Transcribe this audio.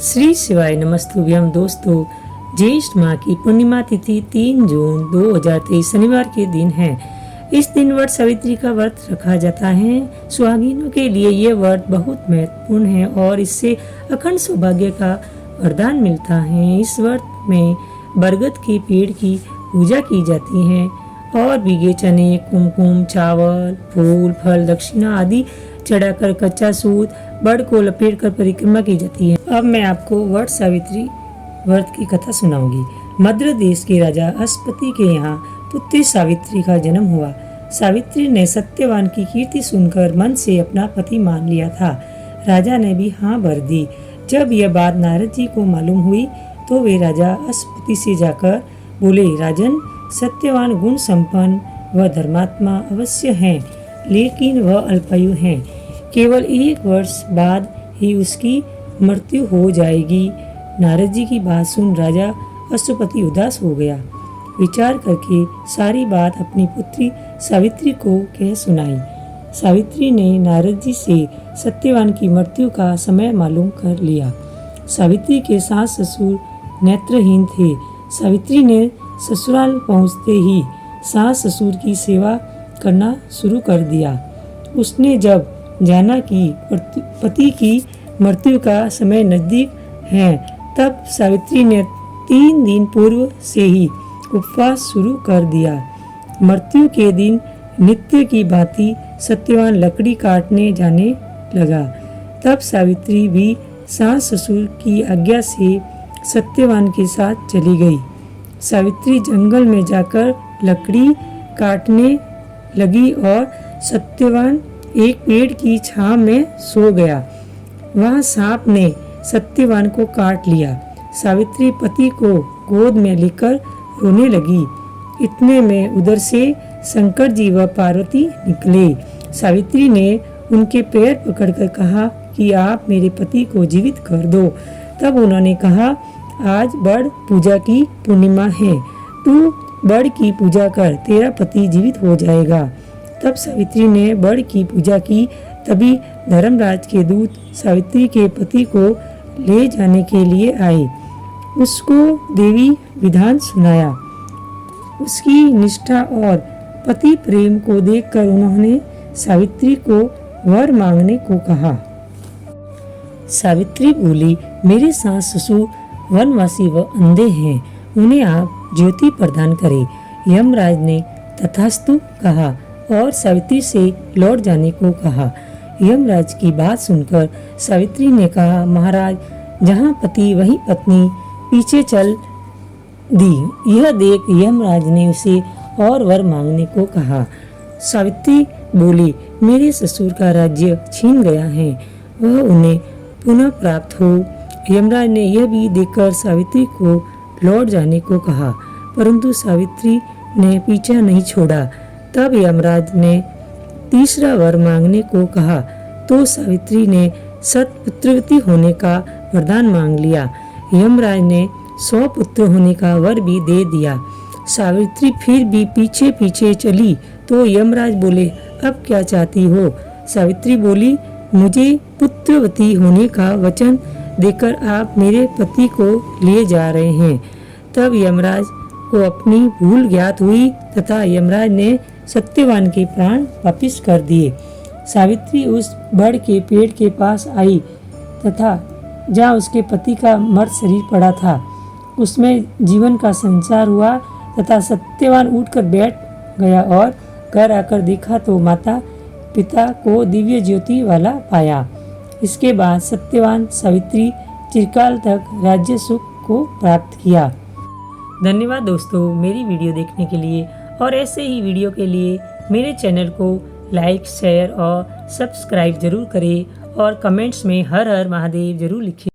श्री शिवाय नमस्तुभ्यम। दोस्तों, ज्येष्ठ माह की पूर्णिमा तिथि 3 जून 2023 शनिवार के दिन है। इस दिन वट सावित्री का व्रत रखा जाता है। सुहागिनों के लिए ये व्रत बहुत महत्वपूर्ण है और इससे अखंड सौभाग्य का वरदान मिलता है। इस व्रत में बरगद के पेड़ की पूजा की जाती है और भीगे चने, कुमकुम, चावल, फूल, फल, दक्षिणा आदि चढ़ाकर कच्चा सूत बड़ को लपेटकर परिक्रमा की जाती है। अब मैं आपको वट सावित्री व्रत की कथा सुनाऊंगी। मद्र देश के राजा अस्पति के यहाँ पुत्री सावित्री का जन्म हुआ। सावित्री ने सत्यवान की कीर्ति सुनकर मन से अपना पति मान लिया था। राजा ने भी हाँ भर दी। जब यह बात नारद जी को मालूम हुई तो वे राजा अस्पति से जाकर बोले, राजन, सत्यवान गुण संपन्न व धर्मात्मा अवश्य हैं, लेकिन वह अल्पायु हैं। केवल 1 वर्ष बाद ही उसकी मृत्यु हो जाएगी। नारद जी की बात सुन राजा अश्वपति उदास हो गया। विचार करके सारी बात अपनी पुत्री सावित्री को कह सुनाई। सावित्री ने नारद जी से सत्यवान की मृत्यु का समय मालूम कर लिया। सावित्री के सास ससुर नेत्रहीन थे। सावित्री ने ससुराल पहुंचते ही सास ससुर की सेवा करना शुरू कर दिया। उसने जब जाना कि पति की मृत्यु का समय नजदीक है, तब सावित्री ने 3 दिन पूर्व से ही उपवास शुरू कर दिया। मृत्यु के दिन नित्य की भांति सत्यवान लकड़ी काटने जाने लगा। तब सावित्री भी सास ससुर की आज्ञा से सत्यवान के साथ चली गई। सावित्री जंगल में जाकर लकड़ी काटने लगी और सत्यवान एक पेड़ की छांव में सो गया। वहां सांप ने सत्यवान को काट लिया। सावित्री पति को गोद में लेकर रोने लगी। इतने में उधर से शंकर जी व पार्वती निकले। सावित्री ने उनके पैर पकड़कर कहा कि आप मेरे पति को जीवित कर दो। तब उन्होंने कहा, आज बड़ पूजा की पूर्णिमा है, तू बड़ की पूजा कर, तेरा पति जीवित हो जाएगा। तब सावित्री ने बड़ की पूजा की। तभी धर्मराज के दूत सावित्री के पति को ले जाने के लिए आए। उसको देवी विधान सुनाया। उसकी निष्ठा और पति प्रेम को देखकर उन्होंने सावित्री को वर मांगने को कहा। सावित्री बोली, मेरे सास ससुर वनवासी व अंधे हैं, उन्हें आप ज्योति प्रदान करें। यमराज ने तथास्तु कहा और सावित्री से लौट जाने को कहा। यमराज की बात सुनकर सावित्री ने कहा, महाराज, जहाँ पति वहीं पत्नी, पीछे चल दी। यह देख यमराज ने उसे और वर मांगने को कहा। सावित्री बोली, मेरे ससुर का राज्य छीन गया है, वह उन्हें पुनः प्राप्त हो। यमराज ने यह भी देखकर सावित्री को लौट जाने को कहा, परंतु सावित्री ने पीछा नहीं छोड़ा। तब यमराज ने तीसरा वर मांगने को कहा तो सावित्री ने सत्पुत्रवती होने का वरदान मांग लिया। यमराज ने 100 पुत्र होने का वर भी दे दिया। सावित्री फिर भी पीछे पीछे चली तो यमराज बोले, अब क्या चाहती हो? सावित्री बोली, मुझे पुत्रवती होने का वचन देकर आप मेरे पति को ले जा रहे हैं। तब यमराज को अपनी भूल ज्ञात हुई तथा यमराज ने सत्यवान के प्राण वापिस कर दिए। सावित्री उस बड़ के पेड़ के पास आई तथा जहाँ उसके पति का मर्त शरीर पड़ा था, उसमें जीवन का संचार हुआ तथा सत्यवान उठकर बैठ गया और घर आकर देखा तो माता पिता को दिव्य ज्योति वाला पाया। इसके बाद सत्यवान सावित्री चिरकाल तक राज्य सुख को प्राप्त किया। धन्यवाद दोस्तों, मेरी वीडियो देखने के लिए और ऐसे ही वीडियो के लिए मेरे चैनल को लाइक, शेयर और सब्सक्राइब जरूर करें और कमेंट्स में हर हर महादेव जरूर लिखें।